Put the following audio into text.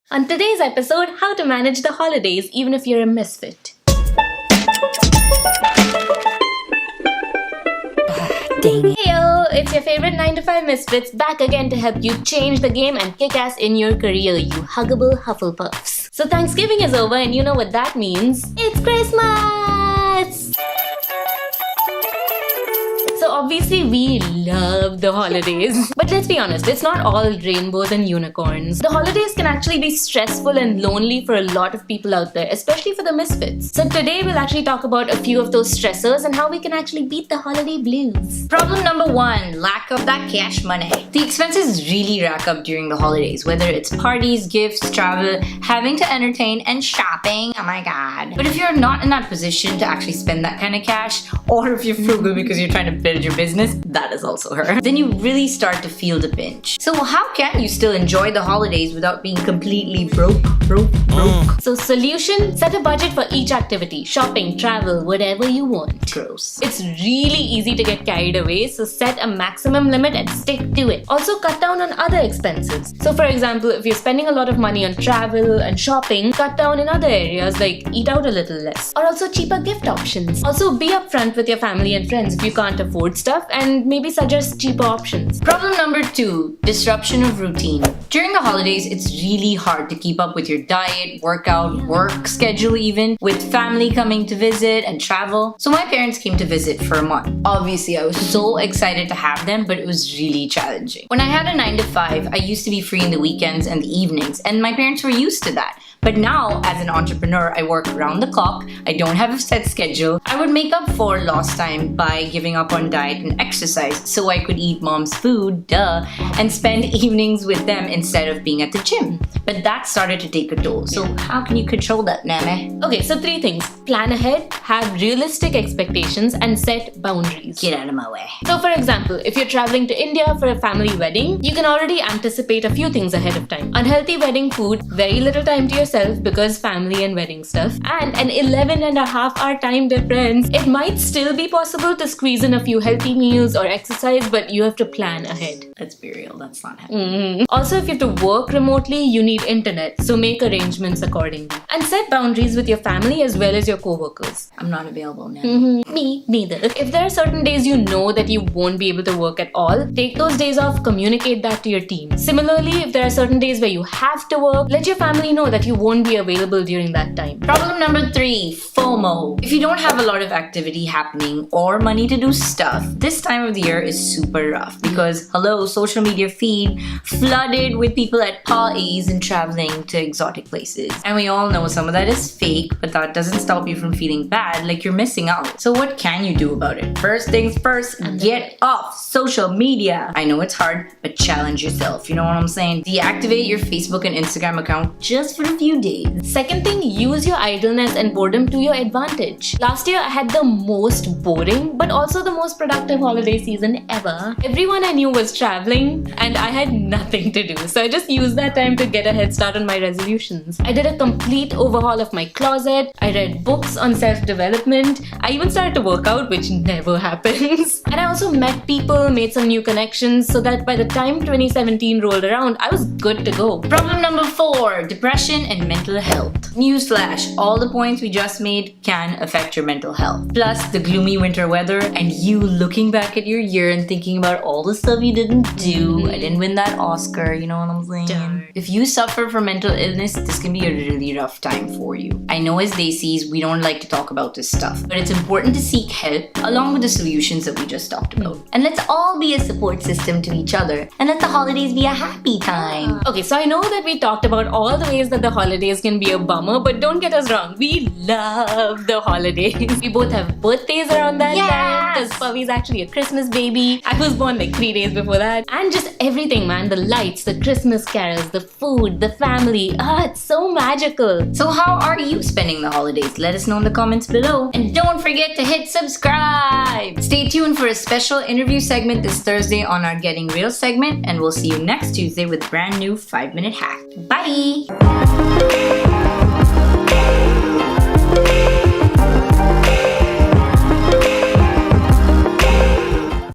On today's episode, how to manage the holidays even if you're a misfit. Dang it. Heyo, it's your favorite 9 to 5 misfits back again to help you change the game and kick ass in your career, you huggable Hufflepuffs. So Thanksgiving is over and you know what that means. It's Christmas! So obviously we love the holidays. But let's be honest, it's not all rainbows and unicorns. The holidays can actually be stressful and lonely for a lot of people out there, especially for the misfits. So today we'll actually talk about a few of those stressors and how we can actually beat the holiday blues. Problem number 1, lack of that cash money. The expenses really rack up during the holidays, whether it's parties, gifts, travel, having to entertain, and shopping. Oh my god. But if you're not in that position to actually spend that kind of cash, or if you're frugal because you're trying to build your business, that is also her, then you really start to feel the pinch. So how can you still enjoy the holidays without being completely broke? So solution, set a budget for each activity, shopping, travel, whatever you want. Gross. It's really easy to get carried away, so set a maximum limit and stick to it. Also cut down on other expenses. So for example, if you're spending a lot of money on travel and shopping, cut down in other areas like eat out a little less. Or also cheaper gift options. Also be upfront with your family and friends if you can't afford stuff and maybe suggest cheaper options. Problem number 2, disruption of routine. During the holidays, it's really hard to keep up with your diet, workout, work schedule even, with family coming to visit and travel. So my parents came to visit for a month. Obviously, I was so excited to have them, but it was really challenging. When I had a 9 to 5, I used to be free in the weekends and the evenings, and my parents were used to that. But now, as an entrepreneur, I work around the clock, I don't have a set schedule. I would make up for lost time by giving up on diet and exercise so I could eat mom's food, and spend evenings with them instead of being at the gym. But that started to take a toll. So how can you control that, Name? Okay, so 3 things. Plan ahead, have realistic expectations, and set boundaries. Get out of my way. So for example, if you're traveling to India for a family wedding, you can already anticipate a few things ahead of time. Unhealthy wedding food, very little time to yourself because family and wedding stuff, and an 11.5-hour time difference. It might still be possible to squeeze in a few healthy meals or exercise, but you have to plan ahead. Let's be real, that's not happening. Also, if you have to work remotely, you need internet, so make arrangements accordingly. And set boundaries with your family as well as your co-workers. I'm not available now. Me neither. If there are certain days you know that you won't be able to work at all, take those days off, communicate that to your team. Similarly, if there are certain days where you have to work, let your family know that you won't be available during that time. Problem number 3, FOMO. If you don't have a lot of activity happening or money to do stuff, this time of the year is super rough because, hello, social media feed flooded with people at parties and traveling to exotic places. And we all know some of that is fake, but that doesn't stop you from feeling bad like you're missing out. So what can you do about it? First things first, get off social media. I know it's hard, but challenge yourself. You know what I'm saying? Deactivate your Facebook and Instagram account just for a few days. Second thing, use your idleness and boredom to your advantage. Last year, I had the most boring, but also the most productive holiday season ever. Everyone I knew was traveling, and I had nothing to do. So I just used that time to get a head start on my resolutions. I did a complete overhaul of my closet. I read books on self-development. I even started to work out, which never happens. And I also met people, made some new connections, so that by the time 2017 rolled around, I was good to go. Problem number 4, depression and mental health. Newsflash, all the points we just made can affect your mental health. Plus the gloomy winter weather and you looking back at your year and thinking about all the stuff you didn't do. I didn't win that Oscar, you know what I'm saying? Darn. If you suffer from mental illness, this can be a really rough time for you. I know as Desis, we don't like to talk about this stuff, but it's important to seek help along with the solutions that we just talked about. And let's all be a support system to each other and let the holidays be a happy time. Okay, so I know that we talked about all the ways that the holidays can be a bummer, but don't get us wrong, we love the holidays. We both have birthdays around that time, because Pavi's actually a Christmas baby. I was born like 3 days before that. And just everything, man. The lights, the Christmas carols, the food, the family. It's so magical. So how are you spending the holidays? Let us know in the comments below. And don't forget to hit subscribe. Stay tuned for a special interview segment this Thursday on our Getting Real segment, and we'll see you next Tuesday with a brand new 5-minute hack. Bye!